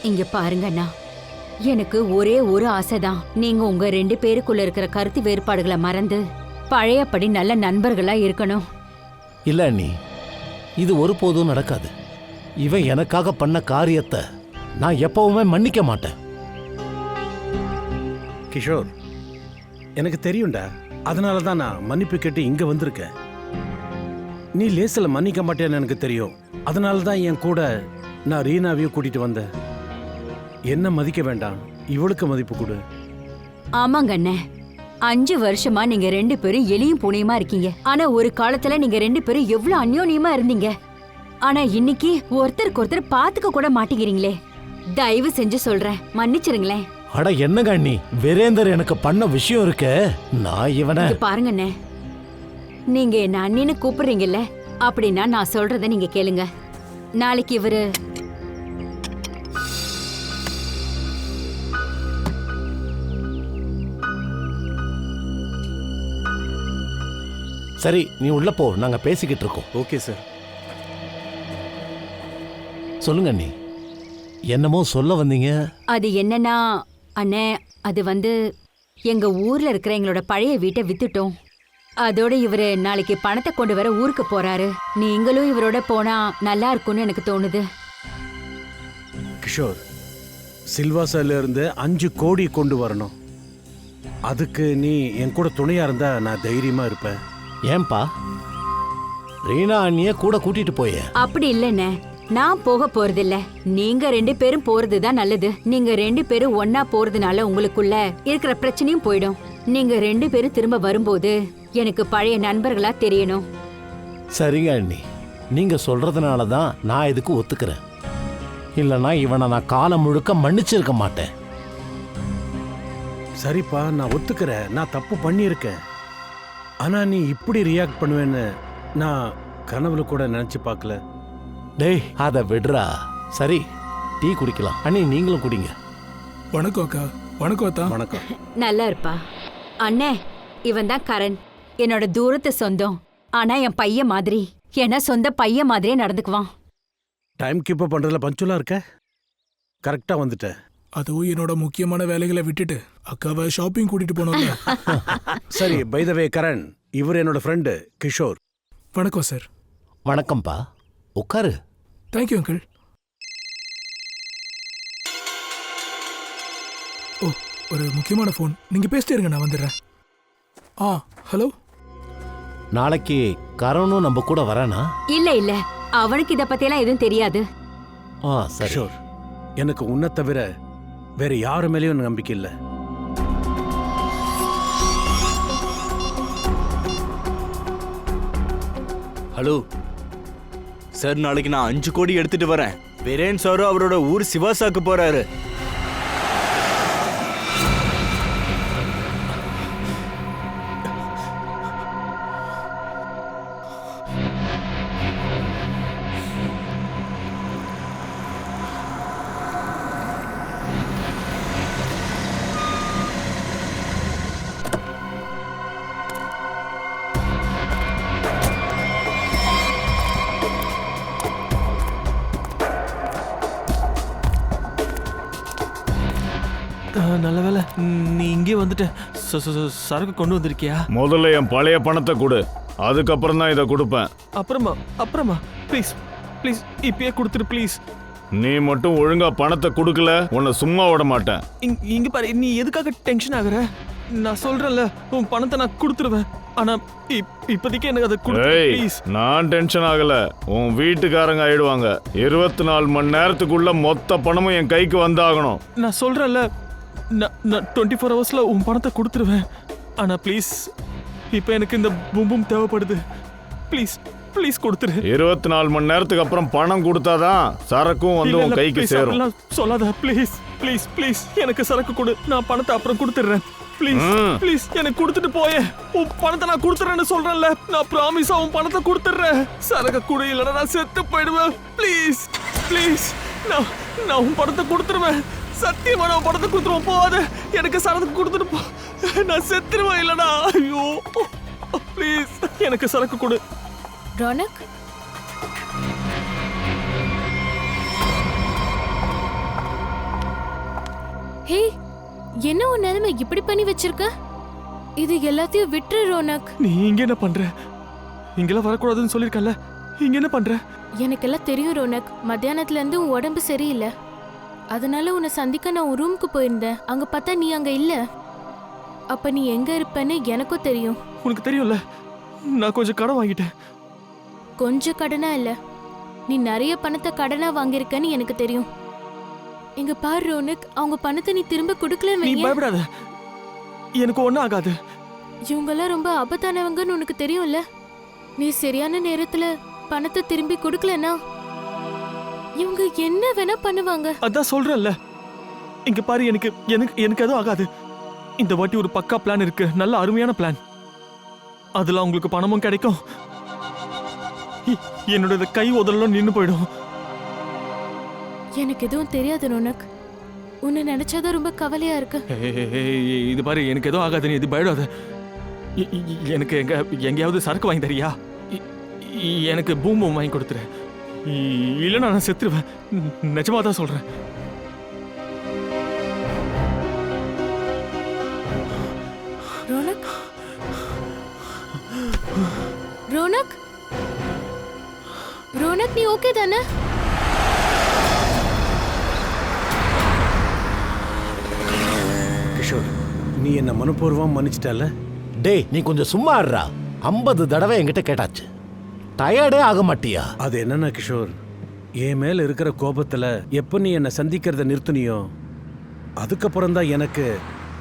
இங்க பாருங்க அண்ணா, எனக்கு ஒரே ஒரு ஆசைதான். நீங்க உங்க 2 பேருக்குள்ள இருக்கிற கருத்து வேறுபாடுகளை மறந்து பழையபடி நல்ல நண்பர்களா இருக்கணும். இல்ல அண்ணி, இது ஒருபோதும் நடக்காது. இவன் எனக்காக பண்ண காரியத்தை நான் எப்பவுமே மன்னிக்க மாட்டேன். கிஷோர், எனக்கு தெரியும்டா. அதனால தான் நான் மன்னிப்பு கேட்டு இங்க வந்திருக்கேன். நீ லேசில் மன்னிக்க மாட்டேன்னு எனக்கு தெரியும். அதனால தான் என் கூட நான் ரீனாவையும் கூட்டிட்டு வந்தேன். என்ன மதிக்க வேண்டாம், இவளுக்கு மதிப்பு கொடு. ஆமாங்க அண்ணே, 5 வருஷமா நீங்க 2 பேரும் எலியும் பூனையுமா இருக்கீங்க. ஆனா ஒரு காலத்துல நீங்க 2 பேரும் எவ்வளவு அந்யோன்யமா இருந்தீங்க. ஆனா இன்னைக்கு ஒருத்தருக்கு ஒருத்தர் பாத்துக்க கூட மாட்டேங்கிறீங்களே. தயவு செஞ்சு சொல்றேன், மன்னிச்சிருங்களேன். அட என்னங்க அண்ணி, வீரேந்தர் எனக்கு பண்ண விஷயம் இருக்க. நான் இவனை பாருங்க அண்ணே, நீங்க என்ன அண்ணின்னு கூப்பிடுறீங்கல்ல, அப்படின்னா நான் சொல்றத நீங்க கேளுங்க. நாளைக்கு இவரு சரி, நீ உள்ள போ, நாங்க பேசிக்கிட்டு இருக்கோம். Okay sir. சொல்லுங்க அண்ணி, என்னமோ சொல்ல வந்தீங்க. அது என்னன்னா அண்ணே, அது எங்க ஊர்ல இருக்கிற எங்களோட பழைய வீட்டை வித்துட்டோம். அதோட இவரு நாளைக்கு பணத்தை கொண்டு வர ஊருக்கு போறாரு. நீங்களும் இவரோட போனா நல்லா இருக்கும்னு எனக்கு தோணுது. கிஷோர், சில்வாசால இருந்து 5 கோடி கொண்டு வரணும். அதுக்கு நீ என் கூட துணையா இருந்தா நான் தைரியமா இருப்பேன். ஏன்பா, ரீனா அண்ணிய கூட கூட்டிட்டு போய? அப்படி இல்லைண்ணே, நான் போக போறதில்ல. நீங்க 2 பேரும் போறதுதான் நல்லது. நீங்க 2 பேரும் ஒன்னா போறதுனால உங்களுக்குள்ள இருக்கிற பிரச்சனையும் போயிடும். நீங்க 2 பேரும் திரும்ப வரும்போது எனக்கு பழைய நண்பர்களா தெரியணும். சரிங்க அண்ணி, நீங்க சொல்றதுனால தான் நான் இதுக்கு ஒத்துக்கிறேன். இல்லைன்னா இவனை நான் காலம் முழுக்க மன்னிச்சிருக்க மாட்டேன். சரிப்பா, நான் ஒத்துக்கிறேன். நான் தப்பு பண்ணியிருக்கேன். ஆனா நீ இப்படி ரியாக்ட் பண்ணுவேன்னு நான் கனவுல கூட நினைச்சு பார்க்கல. டேய், அதை விடுறா. சரி, டீ குடிக்கலாம். அண்ணி நீங்களும் குடிங்க. வணக்கம் அக்கா. வணக்கம் அத்தா. வணக்கம். நல்லா இருப்பா. அண்ணே, இவன் தான் கரண், என்னோட தூரத்து சொந்தம். ஆனா என் பையன் மாதிரி, என்ன சொந்த பையன் மாதிரியே நடந்துக்குவான். டைம் கீப் அப் பண்றதுல பஞ்சுலா இருக்க. கரெக்டா வந்துட்டேன். அதுவும் என்னோட முக்கியமான வேலைகளை விட்டுட்டு அக்காவை ஷாப்பிங் கூட்டிட்டு போனோம்ல. சரி, பை த வே கரண், இவர் என்னோட ஃப்ரெண்டு கிஷோர். வணக்கம் சார். வணக்கம்ப்பா, உட்காரு. Thank you uncle. ஓ, ஒரு முக்கியமான ஃபோன். நீங்க பேசிட்டே இருங்க, நான் வந்துடுறேன். ஹலோ. நாளைக்கு கரணும் நம்ம கூட வரானா? இல்ல இல்ல, அவனுக்கு இத பத்தியெல்லாம் எதுவும் தெரியாது. சரி. கிஷோர், எனக்கு உன்னை தவிர வேற யாரு மேலேயும் நம்பிக்கை இல்லை. ஹலோ சார், நாளைக்கு நான் 5 கோடி எடுத்துட்டு வரேன். வீரேன் சாரும் அவரோட ஊர் சிவாசாக்கு போறாரு. நல்ல வேலை நீ இங்கே வந்துட்ட. சரக்கு கொண்டு வந்திருக்கியா? முதல்ல என் பழைய பணத்தை கொடு, அதுக்கப்புறம் தான் இதை கொடுப்பேன். அப்புறமா ப்ளீஸ் ப்ளீஸ் இப்பயே கொடுத்துரு ப்ளீஸ். நீ மட்டும் ஒழுங்கா பணத்தை கொடுக்கல, உன்னை சும்மா விட மாட்டேன். இங்க பாரு, நீ எதுக்காக டென்ஷன் ஆகுற? நான் சொல்றேன்ல, உன் பணத்தை நான் கொடுத்துருவேன். ஆனா இப்போதைக்கு எனக்கு அதை கொடு ப்ளீஸ். நான் டென்ஷன் ஆகல, உன் வீட்டுக்காரங்க ஆயிடுவாங்க. 24 மணி நேரத்துக்குள்ள மொத்த பணமும் என் கைக்கு வந்தாகணும். நான் சொல்றேன்ல, நான் 24 ஹவர்ஸ்ல உன் பணத்தை கொடுத்துருவேன். ஆனா ப்ளீஸ், இப்போ எனக்கு இந்த பூம்பும் தேவைப்படுது. ப்ளீஸ் ப்ளீஸ் கொடுத்துரு. 24 மணி நேரத்துக்கு அப்புறம் பணம் கொடுத்தாதான் சரக்கும் வந்து உன் கைக்கு சேரும். சொல்லாத ப்ளீஸ் ப்ளீஸ் ப்ளீஸ், எனக்கு சரக்கு கொடு, நான் பணத்தை அப்புறம் கொடுத்துடுறேன். ப்ளீஸ் ப்ளீஸ் எனக்கு கொடுத்துட்டு போயே. உன் பணத்தை நான் கொடுத்துறேன்னு சொல்றேன்ல, நான் ப்ராமிஸா உன் பணத்தை கொடுத்துடுறேன். சரக்கு கொடு, இல்லைன்னா நான் செத்து போயிடுவேன். ப்ளீஸ் ப்ளீஸ், நான் உன் பணத்தை கொடுத்துருவேன். சத்தியமா நான் பணத்தை கொடுத்துருவோம். போகாத, எனக்கு சரக்கு கொடுத்துட்டு போ. நான் செத்துருவேன் இல்லடா. ஐயோ ப்ளீஸ் எனக்கு சரக்கு கொடு. ரோனக், என்ன உன் நிலைமை இப்படி பண்ணி வச்சிருக்க? இது எல்லாத்தையும் விட்டுரு ரோனக். நீ இங்க என்ன பண்ற? இங்கெல்லாம் வரக்கூடாதுன்னு சொல்லிருக்கல, இங்க என்ன பண்ற? எனக்கெல்லாம் தெரியும் ரோனக். மத்தியானத்துல இருந்து உன் உடம்பு சரியில்லை, அதனால உன்னை சந்திக்க நான் உன் ரூமுக்கு போயிருந்தேன். அங்க பார்த்தா நீ அங்க இல்ல. அப்ப நீ எங்க இருப்பேன்னு எனக்கும் தெரியும். உனக்கு தெரியும்ல, நான் கொஞ்சம் கடன் வாங்கிட்டேன். கொஞ்சம் கடனா இல்ல, நீ நிறைய பணத்தை கடனா வாங்கியிருக்கன்னு எனக்கு தெரியும். இங்க பாரு ரோனக், அவங்க பணத்தை நீ திரும்ப கொடுக்கலன்னு நீ வையேன். பயப்படாத, எனக்கு ஒண்ணும் ஆகாது. இவங்கெல்லாம் ரொம்ப ஆபத்தானவங்கன்னு உனக்கு தெரியும்ல. நீ சரியான நேரத்துல பணத்தை திரும்பி கொடுக்கலனா இவங்க என்ன வேணா பண்ணுவாங்க. அதான் சொல்றேன்ல, இங்க பாரு, எனக்கு எனக்கு எனக்கு எதுவும் ஆகாது. இந்த வாட்டி ஒரு பக்கா பிளான் இருக்கு, நல்ல அருமையான பிளான். அதுல உங்களுக்கு பணமும் கிடைக்கும், என்னோட கை உதறலும் நின்னு போயிடும். எனக்கு எதுவும் தெரியாது ரோனக், உன்னை நினைச்சாதான் ரொம்ப கவலையா இருக்கு. இது பாரு, எனக்கு எதுவும் ஆகாது, நீ இது பயப்படாத. எனக்கு எங்கேயாவது சரக்கு வாங்கி தரியா? எனக்கு பூம் வாங்கி கொடுத்துரு, இல்லைன்னா நான் செத்துருவேன். நிஜமா தான் சொல்றேன். ரோனக், ரோனக், ரோனக், நீ ஓகே தானே? கிஷோர், நீ என்ன மனப்பூர்வம் மன்னிச்சிட்டல? டேய் நீ கொஞ்சம் சும்மா இருடா. 50 தடவை என்கிட்ட கேட்டாச்சு, டயர்டே ஆக மாட்டியா? அது என்னன்னா கிஷோர், என் மேல இருக்கிற கோபத்துல எப்ப நீ என்னை சந்திக்கிறத நிறுத்துனியோ அதுக்கப்புறம் தான் எனக்கு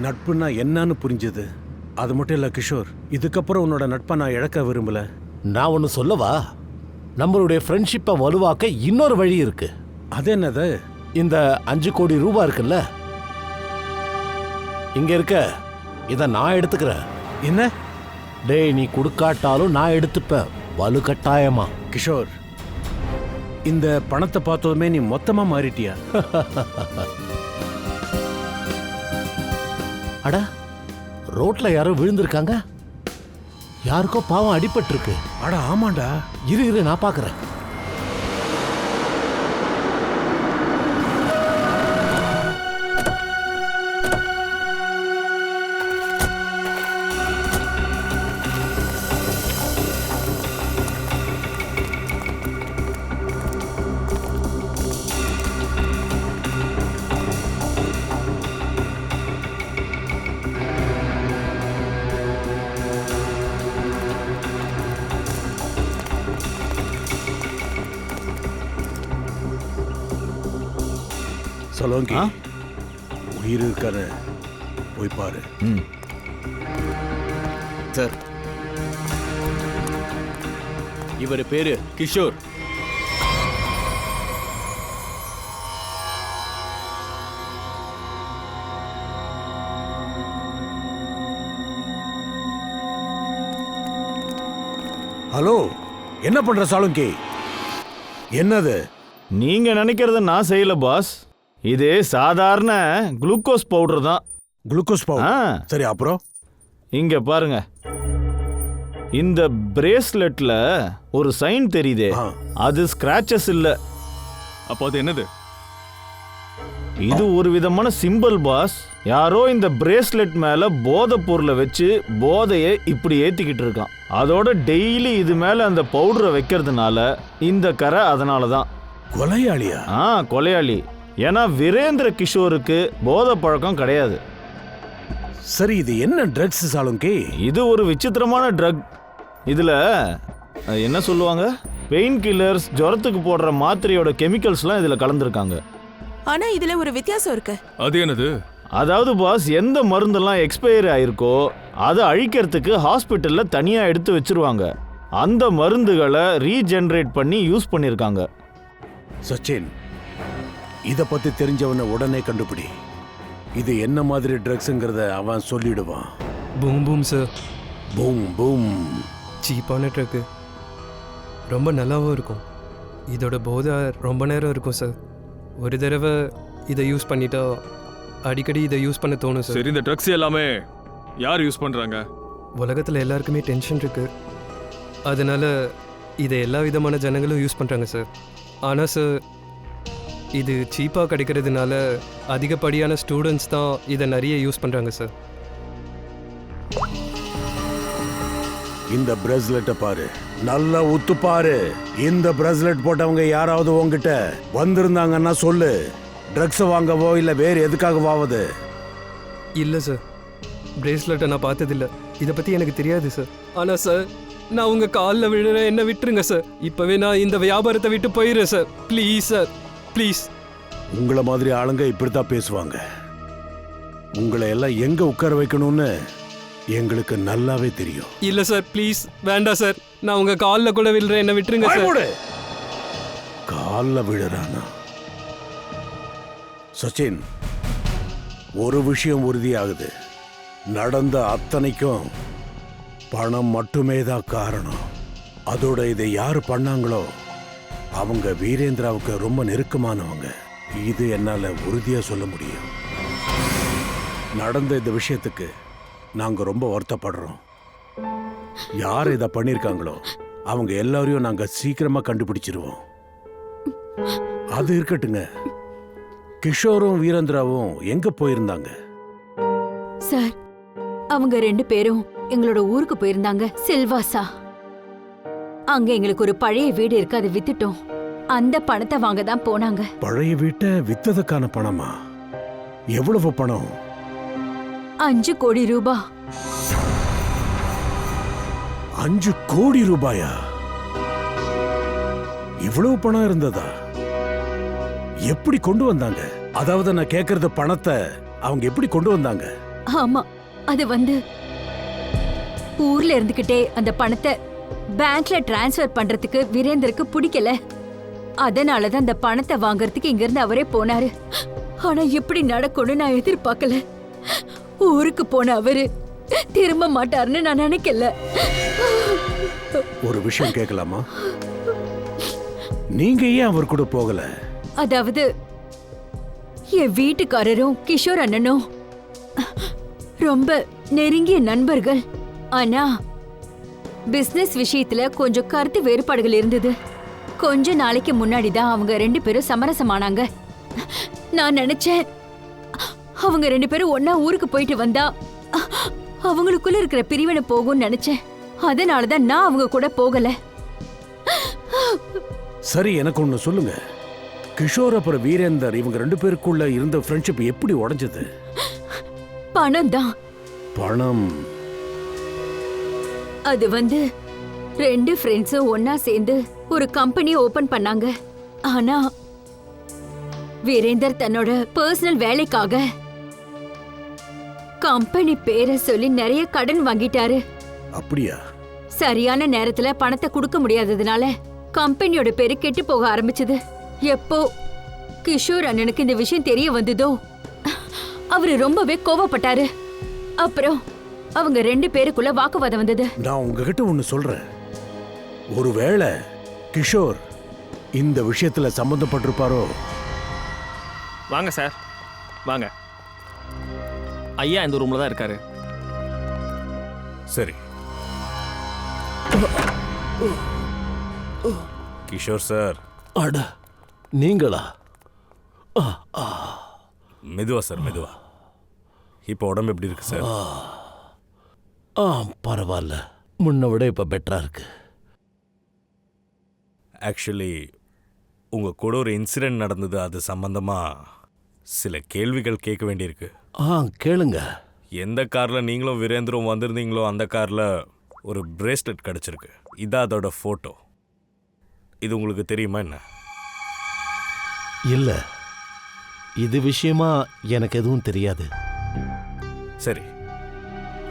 நட்புன்னா என்னன்னு புரிஞ்சது. அது மட்டும் இல்ல கிஷோர், இதுக்கப்புறம் உன்னோட நட்பை நான் இழக்க விரும்பல. நான் ஒன்று சொல்லவா? நம்மளுடைய ஃப்ரெண்ட்ஷிப்பை வலுவாக்க இன்னொரு வழி இருக்கு. அது என்னது? இந்த 5 கோடி ரூபாய் இருக்குல்ல, இங்க இருக்க, இதை நான் எடுத்துக்கிறேன். என்ன? டேய் நீ கொடுக்காட்டாலும் நான் எடுத்துப்பேன், வலுக்கட்டாயமா. கிஷோர், இந்த பணத்தை பார்த்ததுமே நீ மொத்தமா மாறிட்டியா? அட, ரோட்ல யாரோ விழுந்திருக்காங்க, யாருக்கோ பாவம் அடிபட்டு இருக்கு. அட ஆமாண்டா. இரு நான் பாக்குறேன். சலோங்கி, உயிர் இருக்காரு, போய் பாரு. சார், இவர் பேரு கிஷோர். ஹலோ, என்ன பண்ற சாலுங்கி? என்னது? நீங்க நினைக்கிறத நான் செய்யல பாஸ். இது சாதாரண குளுக்கோஸ் பவுடர் தான். Glucose powder? சரி, அப்புறம் இங்க பாருங்க, இந்த பிரேஸ்லெட்ல ஒரு சைன் தெரியுதே, அது ஸ்கிராச்சஸ் இல்ல. அப்போ அது என்னது? இது ஒரு விதமான சிம்பிள் பாஸ். யாரோ இந்த பிரேஸ்லெட் மேல போதை பொருளை வச்சு போதையை இப்படி ஏத்திக்கிட்டு இருக்கான். அதோட டெய்லி இது மேல அந்த பவுடரை வைக்கிறதுனால இந்த கரை. அதனாலதான் கொலையாளியா? கொலையாளி. ஏன்னா வீரேந்திர கிஷோருக்கு போதை பழக்கம் கிடையாது. சரி, இது என்ன ட்ரக்ஸ் சாலுங்கி? இது ஒரு விசித்திரமான ட்ரக். இதுல என்ன சொல்லுவாங்க, பெயின் கில்லர்ஸ், ஜுரத்துக்கு போடுற மாத்திரையோட கெமிக்கல்ஸ்லாம் இதுல கலந்துருக்காங்க. ஆனா இதுல ஒரு வித்தியாசம் இருக்கு. அது என்னது? அதாவது பாஸ், எந்த மருந்தெல்லாம் எக்ஸ்பயரி ஆயிருக்கோ அதை அழிக்கிறதுக்கு ஹாஸ்பிட்டல்ல தனியா எடுத்து வச்சிருவாங்க. அந்த மருந்துகளை ரீஜெனரேட் பண்ணி யூஸ் பண்ணிருக்காங்க. சச்சின், இத பத்தி தெரிஞ்சவனை உடனே கண்டுபிடி. இது என்ன மாதிரி ட்ரக்ஸ்ங்கிறத அவன் சொல்லிடுவான். Boom boom sir. Boom boom. சீப்பான ட்ரக்கு, ரொம்ப நல்லாவும் இருக்கும். இதோட போதை ரொம்ப நேரம் இருக்கும் சார். ஒரு தடவை இதை யூஸ் பண்ணிட்டா அடிக்கடி இதை யூஸ் பண்ண தோணும் சார். சரி, இந்த ட்ரக்ஸ் எல்லாமே யார் யூஸ் பண்றாங்க? உலகத்தில் எல்லாருக்குமே டென்ஷன் இருக்கு, அதனால இதை எல்லா விதமான ஜனங்களும் யூஸ் பண்ணுறாங்க சார். ஆனால் சார், இது சீப்பாக கிடைக்கிறதுனால அதிகப்படியான ஸ்டூடெண்ட்ஸ் தான் இதை நிறைய யூஸ் பண்ணுறாங்க சார். இந்த பிரஸ்லெட்டை பாரு, நல்லா உத்து பாரு. இந்த பிரஸ்லெட் போட்டவங்க யாராவது உங்ககிட்ட வந்திருந்தாங்கன்னா சொல்லு. ட்ரக்ஸ் வாங்கவோ இல்லை வேறு எதுக்காகவாவது? இல்லை சார், பிரேஸ்லெட்டை நான் பார்த்ததில்ல, இதை பற்றி எனக்கு தெரியாது சார். ஆனால் சார், நான் உங்கள் காலில் விழுறேன், என்ன விட்டுருங்க சார். இப்போவே நான் இந்த வியாபாரத்தை விட்டு போயிடுறேன் சார். Please sir, please. உங்களை மாதிரி ஆளுங்க இப்படித்தான் பேசுவாங்க. உங்களை எல்லாம் எங்க உட்கார வைக்கணும்னு எங்களுக்கு நல்லாவே தெரியும். இல்லை சார், ப்ளீஸ் வேண்டாம் சார். நான் உங்கள் காலில் கூட விழுறேன், என்ன விட்டுருங்க சார். காலில் விழுறானா? சச்சின், ஒரு விஷயம் உறுதியாகுது. நடந்த அத்தனைக்கும் பணம் மட்டுமே தான் காரணம். அதோட இதை யாரு பண்ணாங்களோ அவங்க வீரேந்திராவுக்கு ரொம்ப நெருக்கமானவங்க. இது என்னால உறுதியா சொல்ல முடியும். நடந்த இந்த விஷயத்துக்கு நாங்க ரொம்ப வருத்தப்படுறோம். யார் இதை பண்ணிருக்காங்களோ அவங்க எல்லாரையும் நாங்க சீக்கிரமா கண்டுபிடிச்சிருவோம். அது இருக்கட்டுங்க, கிஷோரும் வீரேந்திராவும் எங்க போயிருந்தாங்க? சார், அவங்க 2 பேரும் எங்களோட ஊருக்கு போயிருந்தாங்க, சில்வாசா. அங்க எங்களுக்கு ஒரு பழைய வீடு இருக்கு, அதை வித்துட்டோம். அந்த பணத்தை வாங்க தான் போனாங்க. பழைய வீட்டை வித்ததுக்கான பணமா? எவ்வளவு பணம்? 5 கோடி ரூபாய். 5 கோடி ரூபாயா? இவ்வளவு பணம் இருந்ததா? எப்படி கொண்டு வந்தாங்க? அதாவது நான் கேக்குறது, பணத்தை அவங்க எப்படி கொண்டு வந்தாங்க? ஆமா, அது வந்து ஊர்ல இருந்துகிட்டே அந்த பணத்தை பேங்க்ல டிரான்ஸ்ஃபர் பண்றதுக்கு வீரேந்தருக்கு பிடிக்கல. அதனாலதான் அந்த பணத்தை வாங்கறதுக்கு இங்க இருந்து அவரே போனாரு. ஆனா எப்படி நடக்கும்னு நான் எதிர்பார்க்கல. ஊருக்கு போன அவரு திரும்ப மாட்டாருன்னு நான் நினைக்கல. ஒரு விஷயம் கேட்கலாமா? நீங்க ஏன் அவர் கூட போகல? அதாவது என் வீட்டுக்காரரும் கிஷோர் அண்ணனும் ரொம்ப நெருங்கிய நண்பர்கள். ஆனா பிசினஸ் விஷயத்துல கொஞ்சம் கருத்து வேறுபாடுகள் இருந்தது. கொஞ்ச நாளைக்கு முன்னாடி தான் அவங்க 2 பேரும் சமரசமானாங்க. நான் நினைச்சேன் அவங்க 2 பேரும் ஒன்னா ஊருக்கு போயிட்டு வந்தா அவங்களுக்குள்ள இருக்கிற பிரிவினை போகும்னு நினைச்சேன். அதனாலதான் நான் அவங்க கூட போகல. சரி, எனக்கு ஒண்ணு சொல்லுங்க. கிஷோர் அப்புறம் வீரேந்தர் இவங்க 2 பேருக்குள்ள இருந்த ஃப்ரெண்ட்ஷிப் எப்படி உடைஞ்சது? பணம் தான். பணம்? அது வந்து 2 ஃப்ரெண்ட்ஸும் ஒன்னா சேர்ந்து ஒரு கம்பெனி ஓபன் பண்ணாங்க. ஆனா வீரேந்தர் தன்னோட பர்சனல் வேலைக்காக கம்பெனி பேரை சொல்லி நிறைய கடன் வாங்கிட்டாரு. அப்படியா? சரியான நேரத்துல பணத்தை கொடுக்க முடியாததுனால கம்பெனியோட பேரு கெட்டு போக ஆரம்பிச்சது. எப்போ கிஷோர் அண்ணனுக்கு இந்த விஷயம் தெரிய வந்ததோ அவரு ரொம்பவே கோவப்பட்டாரு. அப்புறம் அவங்க 2 பேருக்குள்ள வாக்குவாதம் வந்தது. நான் உங்ககிட்ட ஒண்ணு சொல்றேன். ஒருவேளை கிஷோர் இந்த விஷயத்துல சம்பந்தப்பட்டிருப்பாரோ? வாங்க சார், வாங்க. ஐயா இந்த ரூம்ல தான் இருக்காரு. சரி. கிஷோர் சார். அட, நீங்களா? மெதுவா சார், மெதுவா. இப்போ உடம்பு எப்படி இருக்கு சார்? பரவாயில்ல, முன்ன விட இப்ப பெட்டரா இருக்கு. ஆக்சுவலி உங்க கூட ஒரு இன்சிடென்ட் நடந்தது. அது சம்பந்தமா சில கேள்விகள் கேட்க வேண்டியிருக்கு. கேளுங்க. எந்த கார்ல நீங்களும் வீரேந்திரம் வந்திருந்தீங்களோ அந்த கார்ல ஒரு பிரேஸ்லெட் கிடைச்சிருக்கு. இதான் அதோட போட்டோ. இது உங்களுக்கு தெரியுமா என்ன? இல்ல, இது விஷயமா எனக்கு எதுவும் தெரியாது. சரி,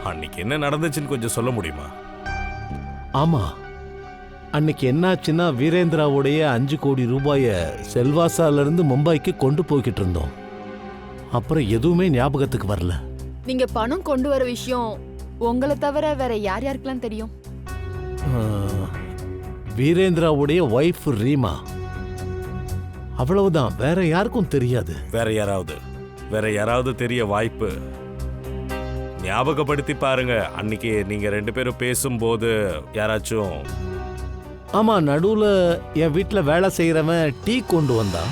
அன்னைக்கு என்ன நடந்துச்சுன்னு கொஞ்சம் சொல்ல முடியுமா? ஆமா, அன்னைக்கு என்னாச்சுன்னா வீரேந்திராவுடைய 5 கோடி ரூபாய செல்வாசால இருந்து மும்பைக்கு கொண்டு போய்கிட்டு இருந்தோம். அப்புறம் எதுவுமே ஞாபகத்துக்கு வரல. நீங்க பணம் கொண்டு வர விஷயம் உங்களை தவிர வேற யார் யாருக்கெல்லாம் தெரியும்? வீரேந்திராவுடைய ஒய்ஃப் ரீமா, அவ்வளவுதான். வேற யாருக்கும் தெரியாது. வேற யாராவது தெரிய வாய்ப்பு? ஞாபகப்படுத்தி பாருங்க. அன்னைக்கு நீங்க 2 பேரும் பேசும்போது யாராச்சும்? ஆமா, நடுவுல என் வீட்டுல வேலை செய்யறவன் டீ கொண்டு வந்தான்.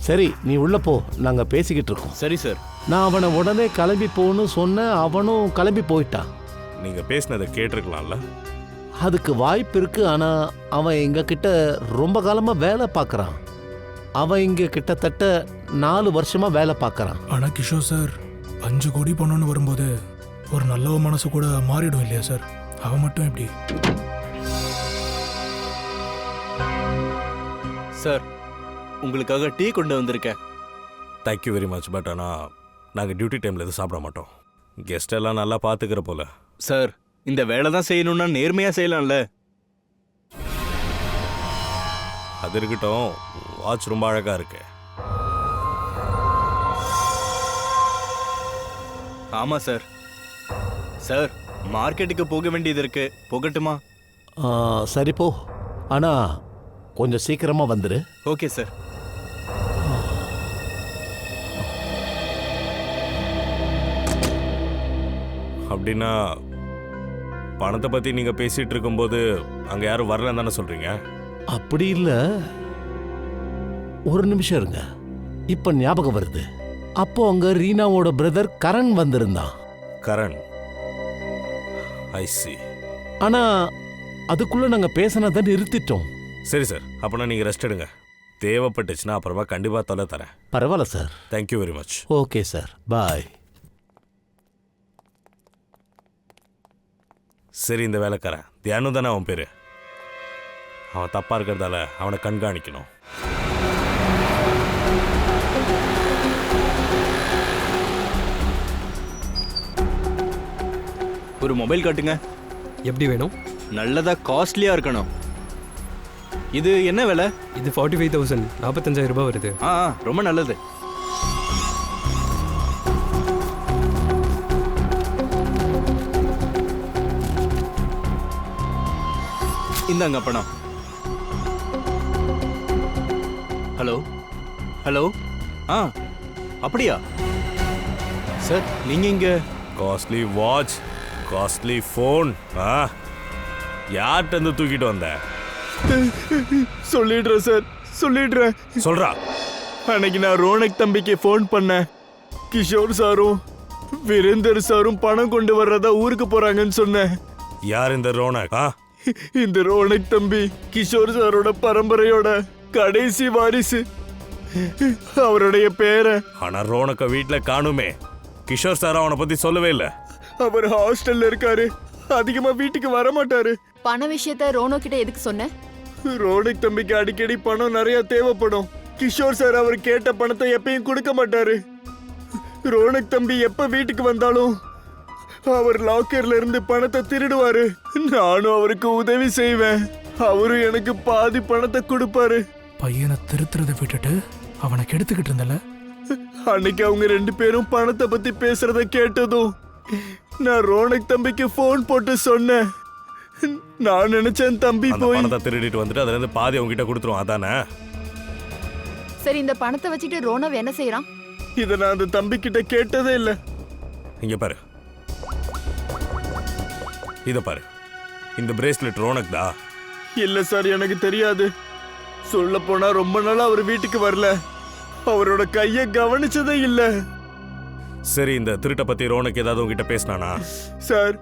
சரி நீ உள்ள போ, நாங்க பேசிக்கிட்டு இருக்கோம். சரி சார். நான் அவனை உடனே கிளம்பி போன்னு சொன்னேன், அவனும் கிளம்பி போயிட்டான். நீங்க பேசினதை கேட்டிருக்கலாம்ல. அதுக்கு வாய்ப்பு இருக்கு, ஆனா அவன் எங்க கிட்ட ரொம்ப காலமா வேலை பார்க்கறான். அவன் இங்க கிட்டத்தட்ட 4 வருஷமா வேலை பார்க்கறான். ஆனா கிஷோர் சார் 5 கோடி பணம்னு வரும்போது ஒரு நல்ல மனசு கூட மாறிடும் இல்லையா சார்? அவன் மட்டும் எப்படி? சார், உங்களுக்காக டீ கொண்டு வந்திருக்கேன். Thank you very much. பட் ஆனால் நாங்கள் டியூட்டி டைமில் எதுவும் சாப்பிட மாட்டோம். கெஸ்ட் எல்லாம் நல்லா பார்த்துக்கிற போல. சார், இந்த வேலை தான் செய்யணும்னா நேர்மையாக செய்யலாம்ல. அது இருக்கட்டும், வாட்ச் ரொம்ப அழகாக இருக்கு. ஆமாம் சார். சார், மார்க்கெட்டுக்கு போக வேண்டியது இருக்கு, போகட்டுமா? சரி போ, ஆனா கொஞ்சம் சீக்கிரமா வந்துரு. Okay sir. அப்படின்னா பணத்தை பற்றி நீங்கள் பேசிகிட்டு இருக்கும்போது அங்கே யாரும் வரலன்னு தானே சொல்கிறீங்க? அப்படி இல்லை, ஒரு நிமிஷம் இருங்க. இப்போ ஞாபகம் வருது. அப்போ அங்கே ரீனாவோட பிரதர் கரண் வந்திருந்தான். கரண்? ஐ சி. ஆனால் அதுக்குள்ளே நாங்கள் பேசினதை நிறுத்திட்டோம். சரி சார், அப்போனா நீங்கள் ரெஸ்ட் எடுங்க. தேவைப்பட்டுச்சுன்னா அப்புறமா கண்டிப்பாக தொலை தரேன். பரவாயில்ல sir. Thank you very much. Okay sir, bye. சரி, இந்த வேலைக்காரன் தியானு தானே அவன் பேர். அவன் தப்பாக இருக்கிறதால அவனை கண்காணிக்கணும். ஒரு மொபைல் காட்டுங்க. எப்படி வேணும்? நல்லதா, காஸ்ட்லியாக இருக்கணும். இது என்ன விலை? இது 45,000, 45,000 ரூபாய் வருது. ரொம்ப நல்லது. இந்தாங்க பணம். Hello hello. அப்படியா சார்? நீங்க இங்க காஸ்ட்லி வாட்ச், காஸ்ட்லி ஃபோன், யார்கிட்ட இருந்து தூக்கிட்டு வந்த? சொல்லிடுறேன் சார், சொல்லிடுறேன். சொல்றா. அன்னைக்கு நான் ரோனக் தம்பிக்கு ஃபோன் பண்ணேன். கிஷோர் சாரும் வீரேந்தர் சாரும் பணம் கொண்டு வர்றதா ஊருக்கு போறாங்கன்னு சொன்னேன். யார் இந்த ரோனக்? இந்த ரோனக் தம்பி கிஷோர் சாரோட பரம்பரையோட கடைசி வாரிசு. அவருடைய பேரை. ஆனா ரோனக்க வீட்டுல காணுமே. கிஷோர் சார் அவனை பத்தி சொல்லவே இல்லை. அவர் ஹாஸ்டல்ல இருக்காரு, அதிகமா வீட்டுக்கு வர மாட்டாரு. பண விஷயத்த ரோனோ கிட்ட எதுக்கு சொன்ன? ரோனக் தம்பிக்கு அடிக்கடி பணம் நிறைய தேவைப்படும். கிஷோர் சார் அவர் கேட்ட பணத்தை எப்பயும் கொடுக்க மாட்டாரு. ரோனக் தம்பி எப்ப வீட்டுக்கு வந்தாலும் அவர் லாக்கர்ல இருந்து பணத்தை திருடுவாரு. நானும் அவருக்கு உதவி செய்வேன். அவரும் எனக்கு பாதி பணத்தை கொடுப்பாரு. பையனை திருத்துறதை விட்டுட்டு அவனை கெடுத்துக்கிட்டு இருந்தல. அன்னைக்கு அவங்க 2 பேரும் பணத்தை பத்தி பேசுறத கேட்டதும் நான் ரோனக் தம்பிக்கு போன் போட்டு சொன்னேன். நான் நினைச்சேன் தம்பி போய் பணத்தை திருடிட்டு வந்துட்டு அதுல இருந்து பாதி அவங்க கிட்ட கொடுத்துருவோம், அதானே? சரி, இந்த பணத்தை வச்சுட்டு ரோனவ் என்ன செய்யறான்? இத நான் அந்த தம்பி கிட்ட கேட்டதே இல்ல. இங்க பாரு, இத பாரு. இந்த பிரேஸ்லெட் ரோனக் தான். இல்ல சார், எனக்கு தெரியாது. சொல்ல போனா ரொம்ப நாளா அவர் வீட்டுக்கு வரல. அவரோட கைய கவனிச்சதே இல்ல. சரி, இந்த திருட்ட பத்தி ரோனக் ஏதாவது உங்ககிட்ட பேசினானா? சார்,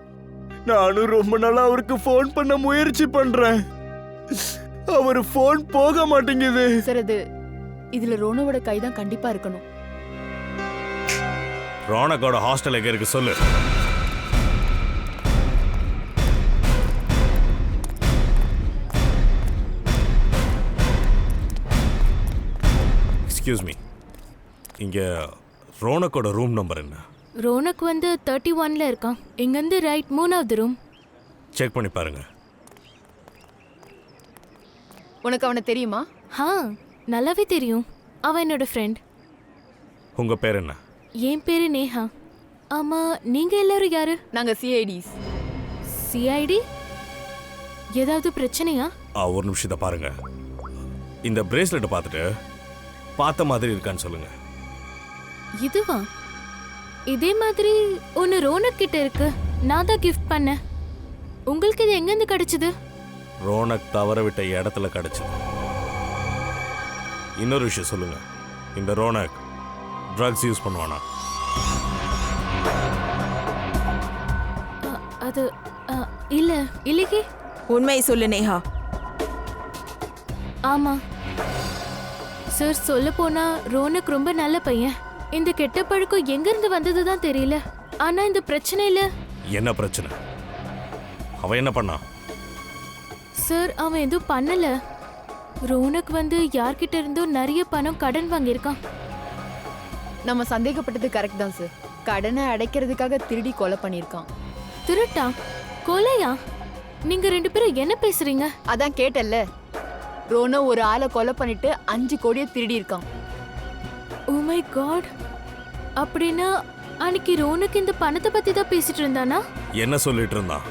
நானும் ரொம்ப நாளா அவருக்கு போன் பண்ண முயற்சி பண்றேன். அவர் போன் போக மாட்டேங்குது. சார், இதுல ரோனோவோட கைதான் கண்டிப்பா இருக்கணும். ரோனக்கோட ஹாஸ்டல் எங்க இருக்கு சொல்லு. எக்ஸ்கியூஸ் மீ, இங்க ரோனக்கோட ரூம் நம்பர் என்ன? ரோனக் வந்து 31ல இருக்கான். இங்கேருந்து ரைட் 3வது ரூம். செக் பண்ணி பாருங்க. உனக்கு அவனை தெரியுமா? நல்லாவே தெரியும். அவன் என்னோட ஃப்ரெண்ட். உங்க பேர் என்ன? என் பேரு நேஹா. ஆமா, நீங்க எல்லாரும் யாரு? நாங்க சிஐடிஸ். சிஐடி? ஏதாவது பிரச்சனையா? ஒரு நிமிஷத்தை பாருங்க. இந்த பிரேஸ்லெட்டை பார்த்துட்டு பார்த்த மாதிரி இருக்கான்னு சொல்லுங்க. இதுவா? இதே மாதிரி ஒன்னு ரோனக் கிட்ட இருக்கு. நான் தான் கிஃப்ட் பண்ணேன். உங்களுக்கு இது எங்க இருந்து கிடைச்சது? ரோனக் தவற விட்ட இடத்துல கிடைச்சது. இன்னொரு விஷயம் சொல்லுங்க, இந்த ரோனக் ட்ரக்ஸ் யூஸ் பண்ணுவானா? அது இல்லையே. உண்மையை சொல்லு நேஹா. ஆமா சார், சொல்ல போனா ரோனக் ரொம்ப நல்ல பையன். இந்த கெட்ட பழக்கம் எங்க இருந்து வந்ததுதான் தெரியல. ஆனா இந்த பிரச்சனையில என்ன பிரச்சனை? அவன் என்ன பண்ணா? சார், அவன் எதுவும் பண்ணல. ரோனக் யார்கிட்ட இருந்தோ நிறைய பணம் கடன் வாங்கியிருக்கான். நம்ம சந்தேகப்பட்டது கரெக்ட் தான் சார். கடனை அடைக்கிறதுக்காக திருடி கொலை பண்ணியிருக்கான். திருட்டா? கொலையா? நீங்க 2 பேரும் என்ன பேசுறீங்க? அதான் கேட்டல்ல, ரோனோ ஒரு ஆளை கொலை பண்ணிட்டு 5 கோடியை திருடி இருக்கான். Oh my God. அப்படின்னா அன்னைக்கு ரோனக் இந்த பணத்தை பத்தி தான் பேசிட்டு இருந்தானா? என்ன சொல்லிட்டு இருந்தான்?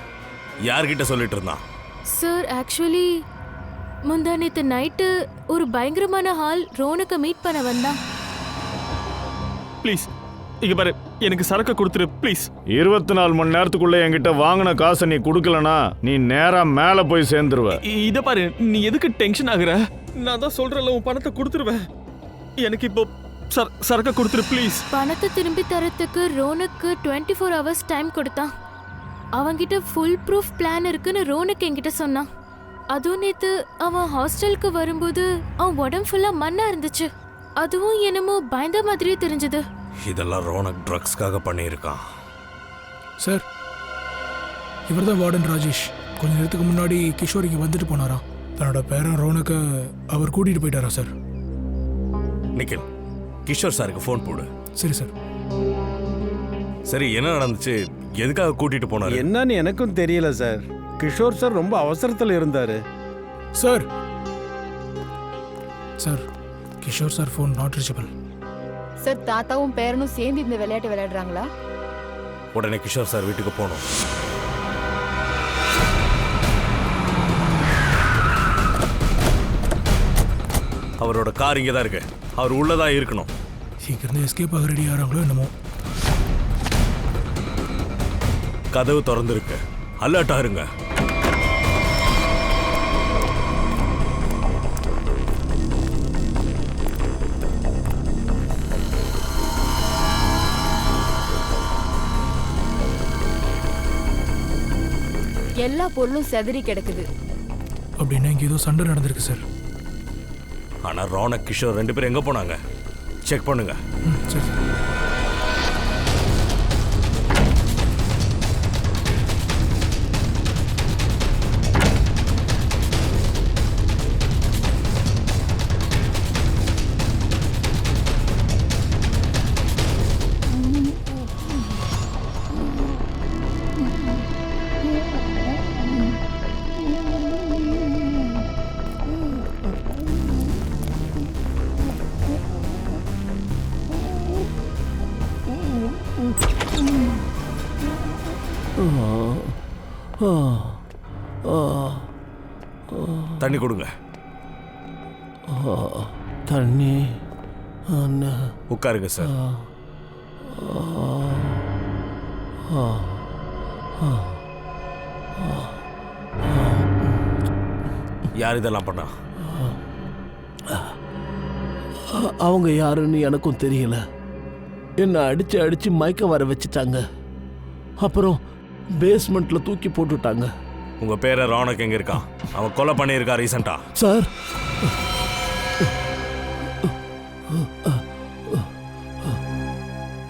யார்கிட்ட சொல்லிட்டு இருந்தான்? சார், ஆக்சுவலி முந்தா நேத்து நைட்டு ஒரு பயங்கரமான ஹால் ரோனக்க மீட் பண்ண வந்தான். ப்ளீஸ் இங்க பாரு, எனக்கு சரக்கு கொடுத்துரு ப்ளீஸ். 24 மணி நேரத்துக்குள்ள என்கிட்ட வாங்கின காசை நீ கொடுக்கலனா நீ நேரா மேல போய் சேர்ந்துருவ. இத பாரு, நீ எதுக்கு டென்ஷன் ஆகுற? நான் தான் சொல்றேன்ல, உன் பணத்தை கொடுத்துருவேன். எனக்கு இப்போ சரக்கு கொடுத்துரு ப்ளீஸ். பணத்தை திரும்பி தரத்துக்கு ரோனக்கு 24 hours டைம் கொடுத்தான். அவன்கிட்ட ஃபுல் ப்ரூஃப் பிளான் இருக்குன்னு ரோனக் என்கிட்ட சொன்னான். அதுவும் நேத்து அவன் ஹாஸ்டலுக்கு வரும்போது அவன் உடம்பு ஃபுல்லா மண்ணா இருந்துச்சு. அதுவும் என்னமோ பயந்த மாதிரியே தெரிஞ்சது. இதெல்லாம் ரோனக் ட்ரக்ஸ்க்காக பண்ணியிருக்கான். சார், இவர் தான் வார்டன் ராஜேஷ். கொஞ்ச நேரத்துக்கு முன்னாடி கிஷோர் இங்கே வந்துட்டு போனாராம். தன்னோட பேரன் ரோனக்கை அவர் கூட்டிகிட்டு போயிட்டாரா சார்? நிக்கில், கிஷோர் சாருக்கு ஃபோன் போடு. சரி சார். சரி, என்ன நடந்துச்சு? எதுக்காக கூட்டிட்டு போனாரு? என்னன்னு எனக்கும் தெரியல சார். கிஷோர் சார் ரொம்ப அவசரத்தில் இருந்தாரு. Sir sir Kishore sir phone not reachable. Sir, தாத்தாவும் பேரனும் சேர்ந்து இந்த விளையாட்டு விளையாடுறாங்களா? உடனே கிஷோர் சார் வீட்டுக்கு போகணும். அவரோட கார் இங்கே தான் இருக்கு. அவர் உள்ளதான் இருக்கணும். சீக்கிரம் எஸ்கேப் ஆக ரெடி ஆகிறாங்களோ என்னமோ. கதவு திறந்துருக்கு. அலர்ட்டா இருங்க. எல்லா பொருளும் செதறி கிடக்குது. அப்படின்னா இங்கே ஏதோ சண்டை நடந்திருக்கு சார். ஆனா ரோனக், கிஷோர் 2 பேரும் எங்க போனாங்க? செக் பண்ணுங்க. சரி. தண்ணி கொடுங்க. தண்ணி. உட்காருங்க சார். யார் இதெல்லாம் பண்ணா? அவங்க யாருன்னு எனக்கும் தெரியல. என்னை அடிச்சு அடிச்சு மயக்க வர வச்சுட்டாங்க. அப்புறம் பேஸ்மெண்ட்ல தூக்கி போட்டுட்டாங்க. உங்க பேர ரோனக் எங்க இருக்கான்? அவன் கொலை பண்ணியிருக்கா ரீசெண்டா? சார்,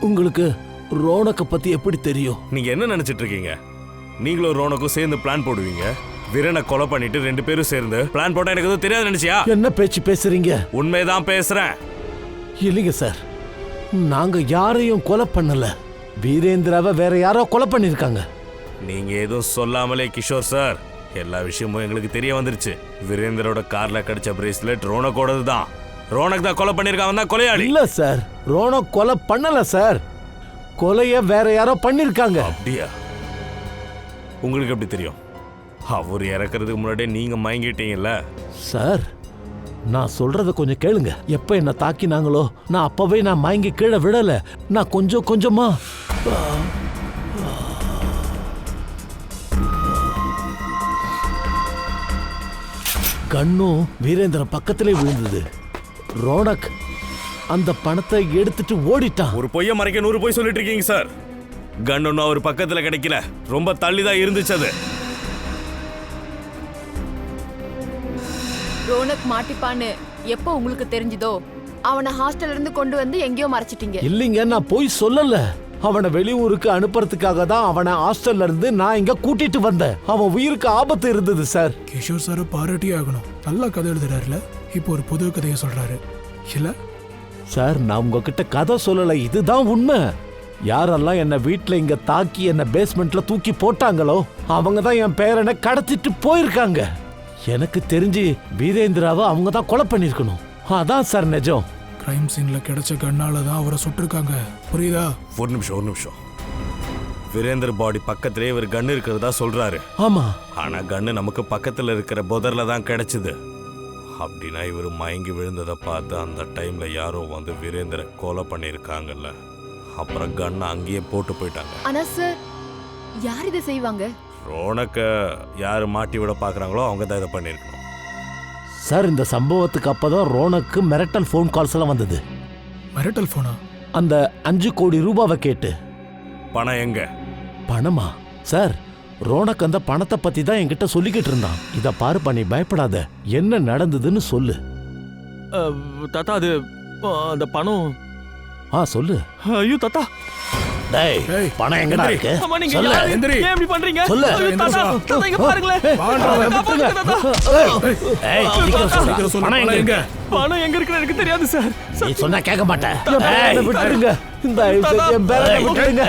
உங்களுக்கு ரோனக்க பத்தி எப்படி தெரியும்? நீங்க என்ன நினைச்சிட்டு இருக்கீங்க? நீங்களும் ரோனக்கும் சேர்ந்து பிளான் போடுவீங்க. வீரனை கொலை பண்ணிட்டு 2 பேரும் சேர்ந்து பிளான் போட்டா எனக்கு எதுவும் தெரியாது நினைச்சியா? என்ன பேச்சு பேசுறீங்க? உண்மைதான் பேசுறேன். இல்லைங்க சார், நாங்க யாரையும் கொலை பண்ணல. வீரேந்திராவை வேற யாரோ கொலை பண்ணிருக்காங்க. நீங்க எதுவும் சொல்லாமலே கிஷோர் சார், எல்லா விஷயமும் எங்களுக்கு தெரிய வந்துருச்சு. வீரேந்திரோட கார்ல கிடைச்ச பிரேஸ்லெட் ரோனக்கோடது தான். ரோனக் தான் கொலை பண்ணிருக்காங்க. தான் கொலையாளி இல்ல சார். ரோனக் கொலை பண்ணல சார். கொலைய வேற யாரோ பண்ணிருக்காங்க. அப்படியா? உங்களுக்கு எப்படி தெரியும்? அவர் இறக்குறதுக்கு முன்னாடியே நீங்க மயங்கிட்டீங்கல்ல சார். நான் சொல்றத கொஞ்சம் கேளுங்க. எப்ப என்ன தாக்கினாங்களோ நான் அப்பவே நான் மயங்கி கீழே விடல. நான் கொஞ்சம் கொஞ்சமா கண்ணும் வீரேந்திர பக்கத்திலே விழுந்தது. ரோனக் அந்த பணத்தை எடுத்துட்டு ஓடிட்டான். ஒரு பொய்ய மறைக்க 100 பொய் சொல்லிட்டு இருக்கீங்க சார். கன் ஒன்னும் அவர் பக்கத்துல கிடைக்கல, ரொம்ப தள்ளிதான் இருந்துச்சு அது. ரோனக் மாட்டிப்பான்னு எப்போ உங்களுக்கு தெரிஞ்சதோ அவனை ஹாஸ்டல்ல இருந்து கொண்டு வந்து எங்கேயோ மறைச்சிட்டீங்க. இல்லைங்க, நான் போய் சொல்லல. அவனை வெளியூருக்கு அனுப்புறதுக்காக தான் அவனை ஹாஸ்டல்ல இருந்து நான் இங்க கூட்டிட்டு வந்தேன். அவன் உயிருக்கு ஆபத்து இருந்தது சார். கிஷோர் சார் பாராட்டி ஆகணும். நல்லா கதை எழுதுறாருல. இப்போ ஒரு புது கதையை சொல்றாரு இல்ல சார்? நான் உங்ககிட்ட கதை சொல்லல, இதுதான் உண்மை. யாரெல்லாம் என்ன வீட்டுல இங்க தாக்கி என்ன பேஸ்மெண்ட்ல தூக்கி போட்டாங்களோ அவங்க தான் என் பேரனை கடத்திட்டு போயிருக்காங்க. எனக்கு தெரிஞ்சு வீரேந்திராவை அவங்க தான் கொலை பண்ணிருக்கணும். அதான் சார் நிஜம். கிரைம் சீன்ல கிடைச்ச கண்ணால தான் அவரை சுட்டிருக்காங்க. புரியுதா? ஒரு நிமிஷம். வீரேந்தர் பாடி பக்கத்திலே ஒரு கன் இருக்கிறதா சொல்றாரு. ஆமா, ஆனா கன்னு நமக்கு பக்கத்துல இருக்கிற புதர்ல தான் கிடைச்சது. அப்படின்னா இவர் மயங்கி விழுந்ததை பார்த்து அந்த டைம்ல யாரோ வந்து வீரேந்திர கொலை பண்ணிருக்காங்கல்ல. அப்புறம் கன்னை அங்கேயே போட்டு போயிட்டாங்க. ஆனா சார், யார் இதை செய்வாங்க? ரோனக்க யாரு மாட்டி விட பாக்குறாங்களோ அவங்க தான் இதை பண்ணிருக்கணும். சார், இந்த சம்பவத்துக்கு அப்பதான் ரோனக்கு மிரட்டல் ஃபோன் கால்ஸ் எல்லாம் வந்தது. மிரட்டல் போனா? அந்த 5 கோடி ரூபாவை கேட்டு. பணம் எங்க? பணமா? சார், ரோனக் அந்த பணத்தை பத்தி தான் என்கிட்ட சொல்லிக்கிட்டு இருந்தான். இத பாரு பண்ணி, பயப்படாத, என்ன நடந்ததுன்னு சொல்லு. தாத்தா, அது அந்த பணம். சொல்லு. ஐயோ தாத்தா, டேய், பணம் எங்கடா இருக்கு? அம்மா, நீங்க சொல்லு. யாரு? ஏன் இப்படி பண்றீங்க? சொல்லு. ஐயோ, தாத்தா, தாத்தா, இங்க பாருங்களேன். ஏய், சீக்கிரம் சொல்லு. பணம் எங்க? பணம் எங்க இருக்குன்னு எனக்கு தெரியாது சார். நீ சொன்னா கேட்க மாட்டேன். ஏய், விட்டுடுங்க. இந்த என் பேரனை விட்டுடுங்க.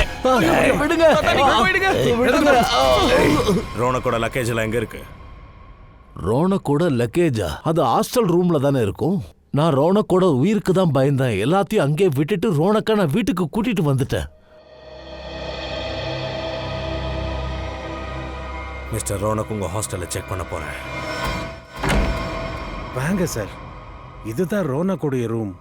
விடுங்க. தாத்தா, நீங்க போயிடுங்க. விடுங்க. ரோனக்கோட லக்கேஜ் எல்லாம் எங்க இருக்கு? ரோனக்கோட லக்கேஜா? அது ஹாஸ்டல் ரூம்ல தானே இருக்கும். நான் ரோனக்கோட உயிருக்கு தான் பயந்தேன். எல்லாத்தையும் அங்கே விட்டுட்டு ரோனக்கை நான் வீட்டுக்கு கூட்டிட்டு வந்துட்டேன். மிஸ்டர் ரோனக், உங்க ஹாஸ்டல்ல செக் பண்ண போறேன். வாங்க சார், இதுதான் ரோனக்குடைய ரூம்.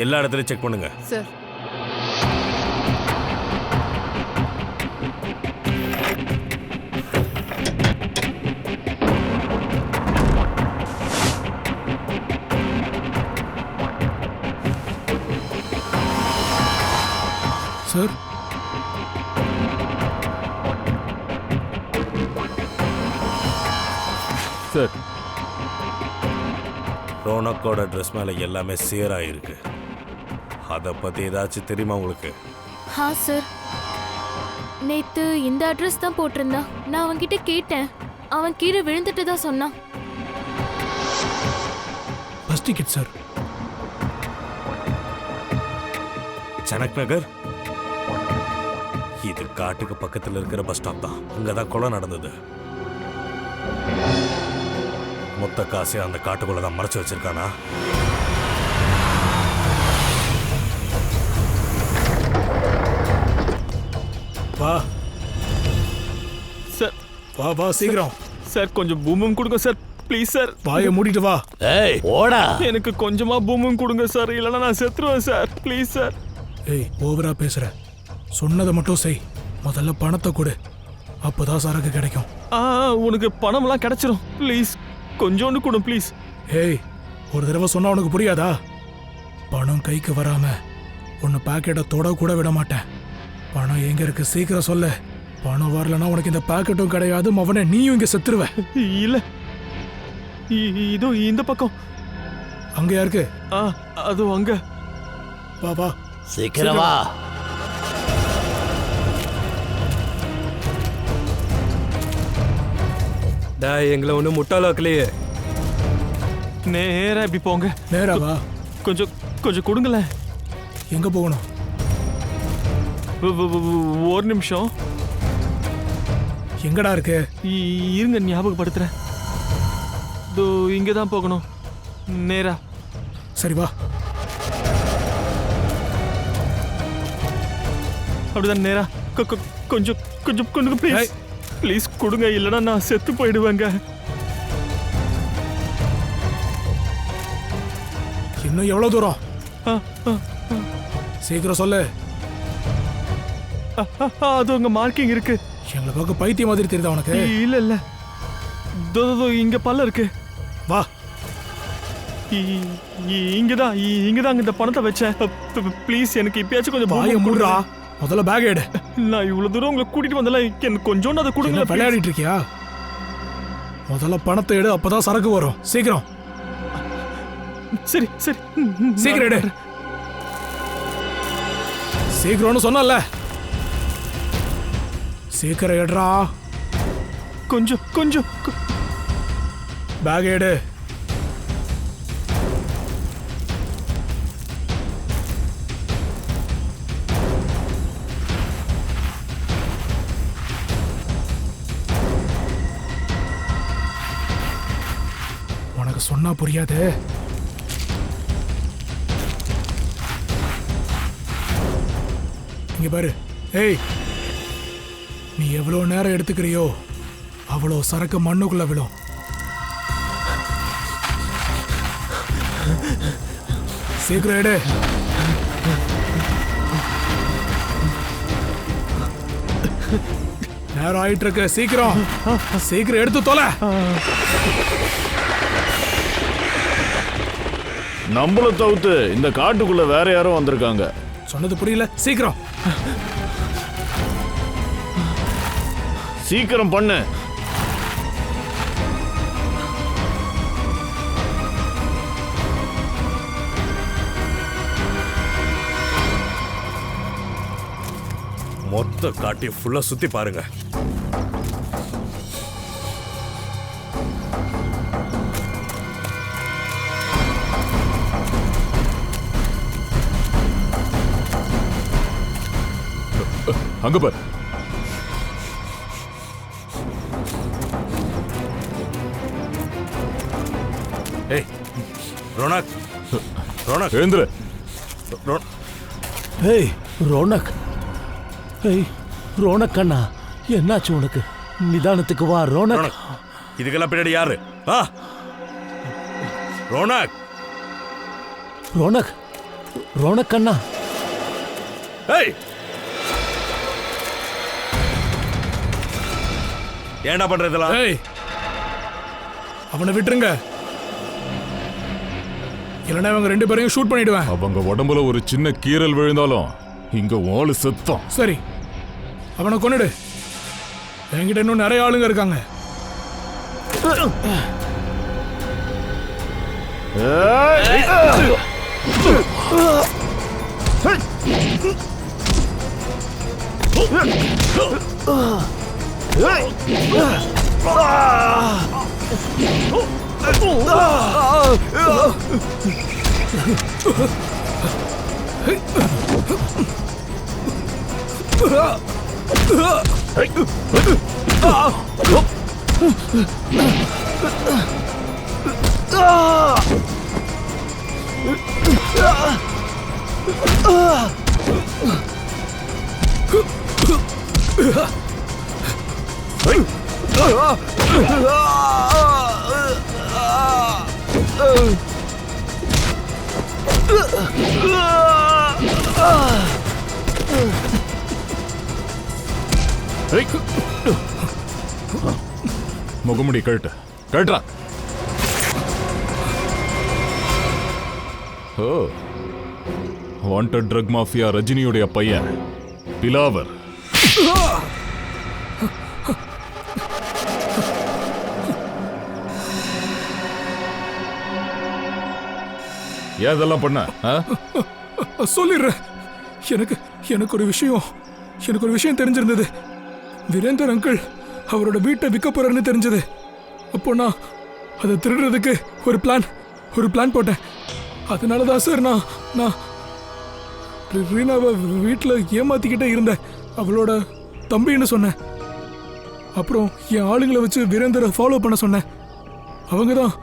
எல்லா இடத்துலயும் செக் பண்ணுங்க சார். சார், சார், ரோனக்கோட ட்ரெஸ் மேல எல்லாமே சேரா இருக்கு. அத பத்தி ஏதாச்சும் தெரியுமா உங்களுக்கு? சார், நேத்து இந்த அட்ரஸ் தான் போட்டிருந்தான். நான் அவன்கிட்ட கேட்டேன். அவன் கீழே விழுந்துட்டு தான் சொன்னான். Bus ticket sir. சனக் நகர்? இது காட்டுக்கு பக்கத்துல இருக்கிற பஸ் ஸ்டாப் தான். அங்கதான் கொலை நடந்தது. மொத்த காசை அந்த காட்டுக்குள்ளதான் மறைச்சு வச்சிருக்கானா? வா சார், வா சீக்கிரம். சார், கொஞ்சம் பூமும் கொடுங்க சார், ப்ளீஸ் சார். வாயை மூடிட்டு வா. ஏய், ஓடா. எனக்கு கொஞ்சமா பூமும் கொடுங்க சார், இல்லைன்னா நான் செத்துருவேன் சார், ப்ளீஸ் சார். ஏய், ஓவரா பேசுற. சொன்னதை மட்டும் செய். முதல்ல பணத்தை கொடு, அப்போதான் சரக்கு கிடைக்கும். உனக்கு பணம்லாம் கிடைச்சிரும். ப்ளீஸ், கொஞ்சோண்டு கொடு ப்ளீஸ். ஏய், ஒரு தடவை சொன்னா உனக்கு புரியாதா? பணம் கைக்கு வராம உன்னை பாக்கெட்டை தொட கூட விட மாட்டேன். பணம் எங்க இருக்கு சீக்கிரம் சொல்லு. பணம் வரலன்னா உனக்கு இந்த பாக்கெட்டும் கிடையாது, அவனை நீயும் இங்க செத்துருவ. இல்ல, இதோ இந்த பக்கம். அங்கயா இருக்கு? அது அங்க. வா வா சீக்கிரம் வா. டேய், எங்களை ஒன்றும் முட்டாளாக்கலையே. நேரா இப்படி போங்க. நேரா வா. கொஞ்சம் கொஞ்சம் கொடுங்களேன். எங்க போகணும்? ஒரு நிமிஷம். எங்கடா இருக்கு? இருங்க, ஞாபகப்படுத்துறேன். இதோ இங்கதான் போகணும். நேரா. சரி வா. அப்படிதான், நேரா. கொஞ்சம் கொஞ்சம் கொடுங்க ப்ளீஸ். ப்ளீஸ் கொடுங்க, இல்லைன்னா நான் செத்து போயிடுவேங்க. இன்னும் எவ்வளவு தூரம்? சீக்கிரம் சொல்லு. அது உங்க மார்க்கிங் இருக்கு. எங்களை பார்க்க பைத்திய மாதிரி தெரியுதா உனக்கு? இல்ல இல்ல, இங்க பல்ல இருக்கு. வா. இங்கதான் இந்த பணத்தை வச்சேன். ப்ளீஸ் எனக்கு இப்பயாச்சும் கொஞ்சம் வாயை மூடுறா. முதல்ல பேக் எடு. நான் இவ்வளவு தூரம் உங்களை கூட்டிட்டு வந்தல, எனக்கு கொஞ்சோண்டு அதை கொடுங்க. விளையாடிட்டு இருக்கியா? முதல்ல பணத்தை எடு, அப்பதான் சரக்கு வரும். சீக்கிரம். சரி சரி சீக்கிரம் எடு. சீக்கிரம்னு சொன்னல. சீக்கிரம் எடுறா. கொஞ்சம் பேக் எடு. உனக்கு சொன்னா புரியாது. இங்க பாரு. ஏய், நீ எவ்வளவு நேரம் எடுத்துக்கிறியோ அவ்வளோ சரக்கு மண்ணுக்குள்ள விழும். சீக்கிரம் எடு. நேரம் ஆயிட்டு இருக்கு. சீக்கிரம் சீக்கிரம் எடுத்து தொலை. நம்மள தவிர்த்து இந்த காட்டுக்குள்ள வேற யாரும் வந்திருக்காங்க. சொன்னது புரியல. சீக்கிரம் சீக்கிரம் பண்ணு. மொத்த காட்டி ஃபுல்லா சுத்தி பாருங்க. அங்க பாரு. ஏய் ரோனக், எழுந்துரு. ஏய் ரோனக். ஏய் ரோனக் அண்ணா, என்னாச்சு உனக்கு? நிதானத்துக்கு வா ரோனக். இதுக்கெல்லாம் பின்னாடி யாரு? ரோனக் ரோனக் ரோனக் அண்ணா. ஏய், ஏண்டா பண்றதெல்லாம்? ஏய், அவனை விட்டுருங்க, இல்லைன்னா அவங்க 2 பேரையும் ஷூட் பண்ணிடுவேன். அவங்க உடம்புல ஒரு சின்ன கீறல் விழுந்தாலும் இங்க ஓலு செத்தம். சரி, அவனை கொன்னுடு. என்கிட்ட இன்னும் நிறைய ஆளுங்க இருக்காங்க. முகமுடி கழட்டு, கழட்டா. ஓ, வாண்டட் ட்ரக் மாஃபியா ரஜினியுடைய பையன் பிலாவர். ஏன் இதெல்லாம் பண்ண? சொல்லிடுறேன். எனக்கு ஒரு விஷயம் தெரிஞ்சிருந்தது. வீரேந்தர் அங்கிள் அவரோட வீட்டை விற்க போறாருன்னு தெரிஞ்சது. அப்போ நான் அதை திருடுறதுக்கு ஒரு பிளான் போட்டேன். அதனாலதான் சார் நான் ரீனாவை வீட்டில் ஏமாத்திக்கிட்டே இருந்தேன். அவளோட தம்பின்னு சொன்னேன். அப்புறம் என் ஆளுங்களை வச்சு வீரேந்தரை ஃபாலோ பண்ண சொன்னேன். அவங்க தான்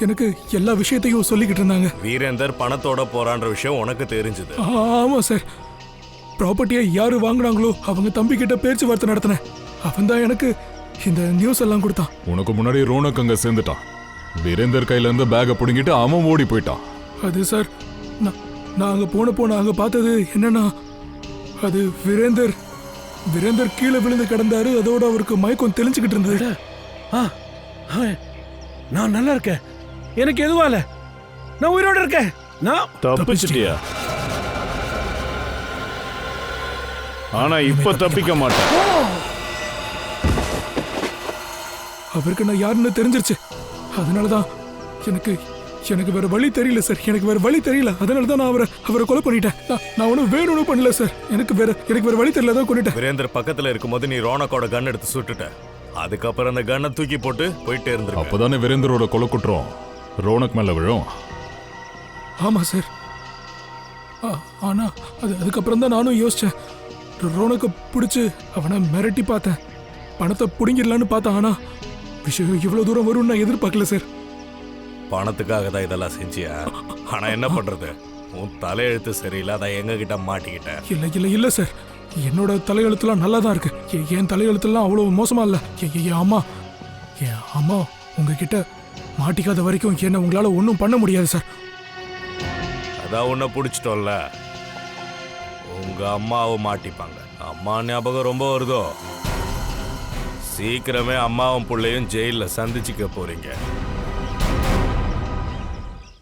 எனக்கு எல்லா விஷயத்தையும் சொல்லிக்கிட்டு இருந்தாங்க. வீரேந்தர் பணத்தோட போறான்ற விஷயம் உனக்கு தெரிஞ்சது? ஆமா சார். ப்ராப்பர்ட்டியை யாரு வாங்கினாங்களோ அவங்க தம்பி கிட்ட பேச்சுவார்த்தை நடத்தினேன். அவன் தான் எனக்கு இந்த நியூஸ் எல்லாம் கொடுத்தான். உனக்கு முன்னாடி ரோனக் அங்க சேர்ந்துட்டான். வீரேந்தர் கையில இருந்து பேக புடுங்கிட்டு அவன் ஓடி போயிட்டான். அது சார், நான் அங்க போன அங்க பார்த்தது என்னன்னா, அது வீரேந்தர் கீழே விழுந்து கிடந்தாரு. அதோட அவருக்கு மயக்கம் தெளிஞ்சுக்கிட்டு இருந்தது. நான் நல்லா இருக்கேன், எனக்கு எதுவும் இல்ல, நான் உயிரோட இருக்கேன். நான் தப்பிச்சிட்டியா? ஆனா இப்ப தப்பிக்க மாட்டேன். அவருக்கு நான் யாருன்னு தெரிஞ்சிருச்சு. அதனாலதான் எனக்கு வேற வழி தெரியல சார். எனக்கு வேற வழி தெரியல. அதனாலதான் நான் அவரை கொலை பண்ணிட்டேன். நான் ஒன்றும் வேற ஒன்றும் பண்ணல சார். எனக்கு வேற வழி தெரியல, தான் கொண்டுட்டேன். வீரேந்தர் பக்கத்துல இருக்கும்போது நீ ரோனக்கோட கன் எடுத்து சுட்டுட்ட. அதுக்கப்புறம் அந்த கன்னை தூக்கி போட்டு போயிட்டே இருந்திருக்க. அப்பதானே வீரேந்தரோட கொலை குற்றம் ரோனக் மேல விழும். ஆமா சார். ஆனா அதுக்கப்புறம் தான் நானும் யோசிச்சேன். ரோனக்க பிடிச்சு அவனை மிரட்டி பார்த்தேன், பணத்தை புடுங்கிடலான்னு பார்த்தேன். ஆனா விஷயம் இவ்வளவு தூரம் வரும்னு நான் எதிர்பார்க்கல சார். பணத்துக்காக தான் இதெல்லாம் செஞ்சியா? ஆனா என்ன பண்றது, உன் தலையெழுத்து சரியில்லை, அதை எங்க கிட்ட மாட்டிக்கிட்ட. இல்ல சார், என்னோட தலையெழுத்துலாம் நல்லா தான் இருக்கு. என் தலையெழுத்துலாம் அவ்வளவு மோசமா இல்ல. என் அம்மா உங்ககிட்ட மாட்டிக்காத வரைக்கும் என்ன உங்களால ஒன்றும் பண்ண முடியாது சார். அதான் உன்னை பிடிச்சிட்டோம்ல, உங்க அம்மாவை மாட்டிப்பாங்க. அம்மா ஞாபகம் ரொம்ப வருதோ? சீக்கிரமே அம்மாவும் பிள்ளையும் ஜெயில சந்திச்சுக்க போறீங்க.